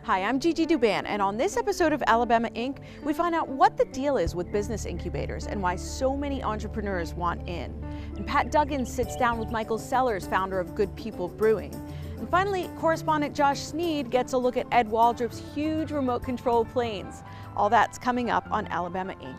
Hi, I'm Gigi Duban, and on this episode of Alabama Inc., we find out what the deal is with business incubators and why so many entrepreneurs want in. And Pat Duggan sits down with Michael Sellers, founder of Good People Brewing. And finally, correspondent Josh Sneed gets a look at Ed Waldrop's huge remote control planes. All that's coming up on Alabama Inc.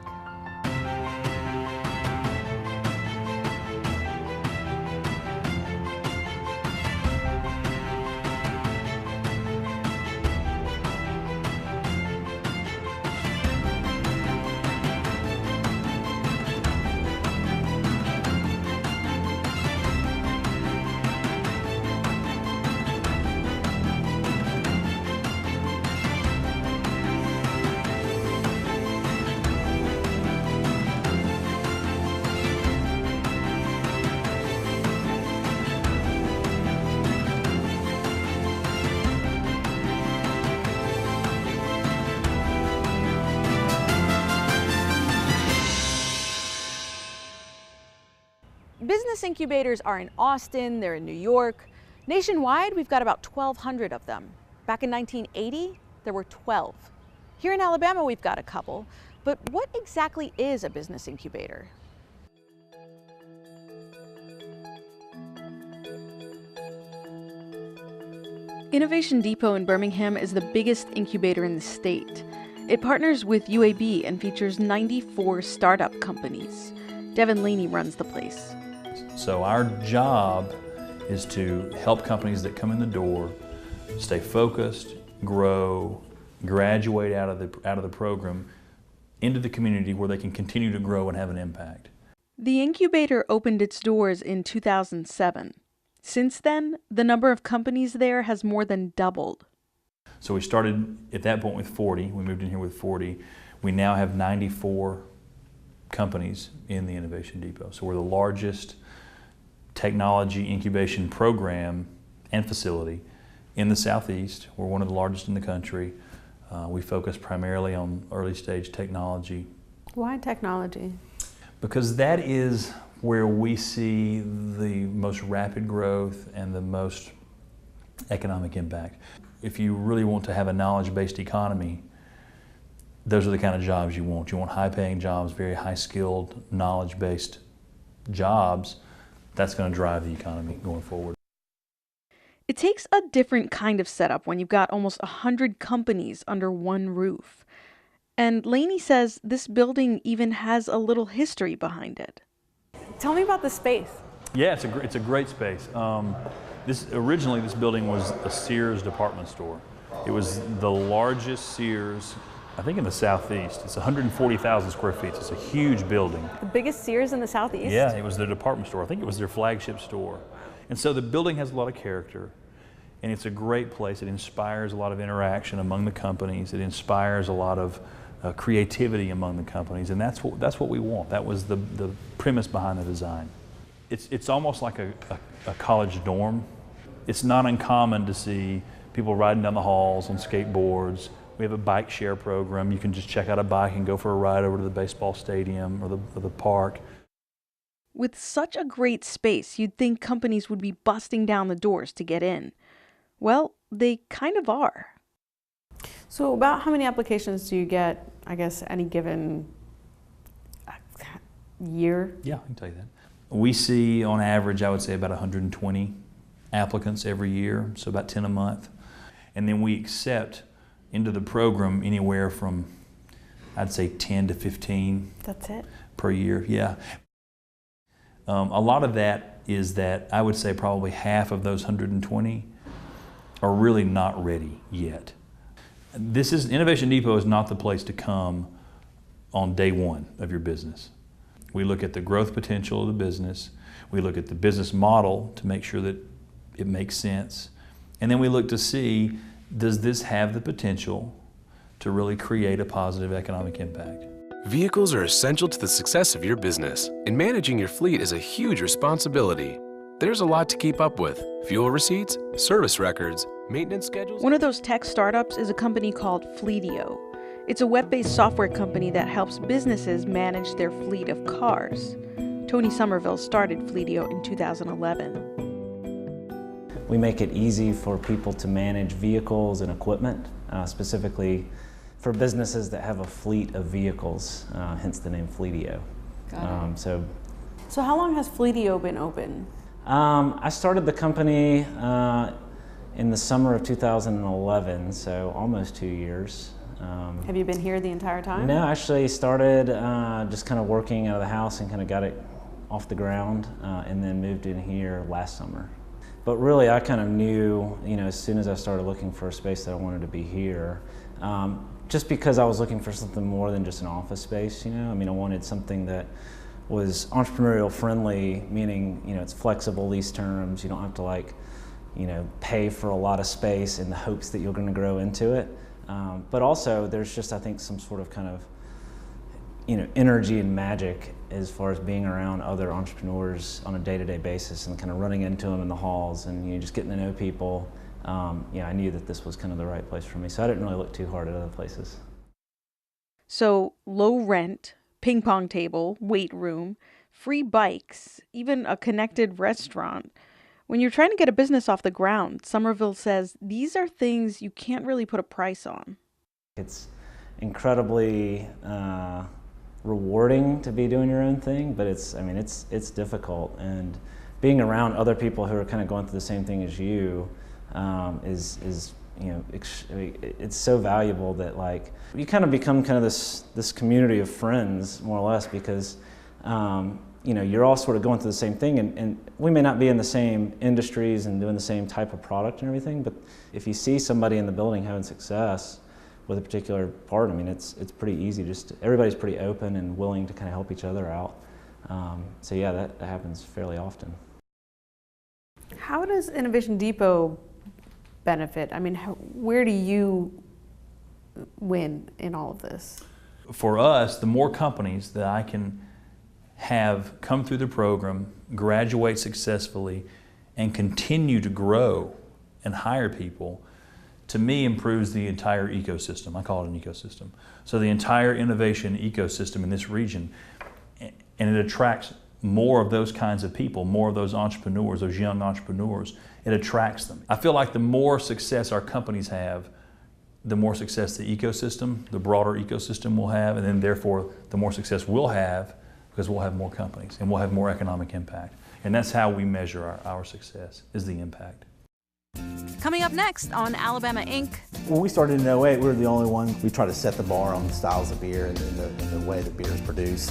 Business incubators are in Austin, they're in New York. Nationwide, we've got about 1,200 of them. Back in 1980, there were 12. Here in Alabama, we've got a couple. But what exactly is a business incubator? Innovation Depot in Birmingham is the biggest incubator in the state. It partners with UAB and features 94 startup companies. Devin Laney runs the place. So our job is to help companies that come in the door stay focused, grow, graduate out of the program into the community where they can continue to grow and have an impact. The incubator opened its doors in 2007. Since then, the number of companies there has more than doubled. So we started at that point with 40. We moved in here with 40. We now have 94 companies in the Innovation Depot. So we're the largest technology incubation program and facility in the Southeast. We're one of the largest in the country. We focus primarily on early stage technology. Why technology? Because that is where we see the most rapid growth and the most economic impact. If you really want to have a knowledge-based economy, those are the kind of jobs you want. You want high-paying jobs, very high-skilled, knowledge-based jobs. That's going to drive the economy going forward. It takes a different kind of setup when you've got almost 100 companies under one roof. And Laney says this building even has a little history behind it. Tell me about the space. Yeah, it's a great space. Originally, this building was a Sears department store. It was the largest Sears, I think, in the Southeast. It's 140,000 square feet. It's a huge building. The biggest Sears in the Southeast? Yeah, it was their department store. I think it was their flagship store. And so the building has a lot of character, and it's a great place. It inspires a lot of interaction among the companies. It inspires a lot of creativity among the companies, and that's what we want. That was the premise behind the design. It's almost like a college dorm. It's not uncommon to see people riding down the halls on skateboards. We have a bike share program. You can just check out a bike and go for a ride over to the baseball stadium or the park. With such a great space, you'd think companies would be busting down the doors to get in. Well, they kind of are. So about how many applications do you get, I guess, any given year? Yeah, I can tell you that. We see, on average, I would say about 120 applicants every year, so about 10 a month. And then we accept into the program anywhere from, I'd say, 10 to 15. That's it? Per year, yeah. A lot of that is that I would say probably half of those 120 are really not ready yet. Innovation Depot is not the place to come on day one of your business. We look at the growth potential of the business. We look at the business model to make sure that it makes sense. And then we look to see, does this have the potential to really create a positive economic impact? Vehicles are essential to the success of your business, and managing your fleet is a huge responsibility. There's a lot to keep up with: fuel receipts, service records, maintenance schedules. One of those tech startups is a company called Fleetio. It's a web-based software company that helps businesses manage their fleet of cars. Tony Somerville started Fleetio in 2011. We make it easy for people to manage vehicles and equipment, specifically for businesses that have a fleet of vehicles, hence the name Fleetio. Got it. So how long has Fleetio been open? I started the company in the summer of 2011, so almost 2 years. Have you been here the entire time? No, I actually started just kind of working out of the house and kind of got it off the ground, and then moved in here last summer. But really, I kind of knew, as soon as I started looking for a space that I wanted to be here, just because I was looking for something more than just an office space. I wanted something that was entrepreneurial friendly, meaning it's flexible lease terms. You don't have to pay for a lot of space in the hopes that you're going to grow into it. But also, there's just, I think, some sort of kind of energy and magic as far as being around other entrepreneurs on a day-to-day basis and kind of running into them in the halls and just getting to know people. I knew that this was kind of the right place for me, so I didn't really look too hard at other places. So low rent, ping pong table, weight room, free bikes, even a connected restaurant. When you're trying to get a business off the ground, Somerville says these are things you can't really put a price on. It's incredibly rewarding to be doing your own thing, but it's difficult, and being around other people who are kind of going through the same thing as you is it's so valuable that you kind of become kind of this community of friends, more or less, because you're all sort of going through the same thing, and we may not be in the same industries and doing the same type of product and everything, but if you see somebody in the building having success with a particular part, it's pretty easy. Everybody's pretty open and willing to kind of help each other out. So yeah, that happens fairly often. How does Innovation Depot benefit? Where do you win in all of this? For us, the more companies that I can have come through the program, graduate successfully, and continue to grow and hire people, to me improves the entire ecosystem. I call it an ecosystem. So the entire innovation ecosystem in this region, and it attracts more of those kinds of people, more of those entrepreneurs, those young entrepreneurs. It attracts them. I feel like the more success our companies have, the more success the ecosystem, the broader ecosystem will have, and then therefore the more success we'll have, because we'll have more companies and we'll have more economic impact. And that's how we measure our success, is the impact. Coming up next on Alabama Inc. When we started in 2008, we were the only one. We tried to set the bar on the styles of beer and the way that beer is produced.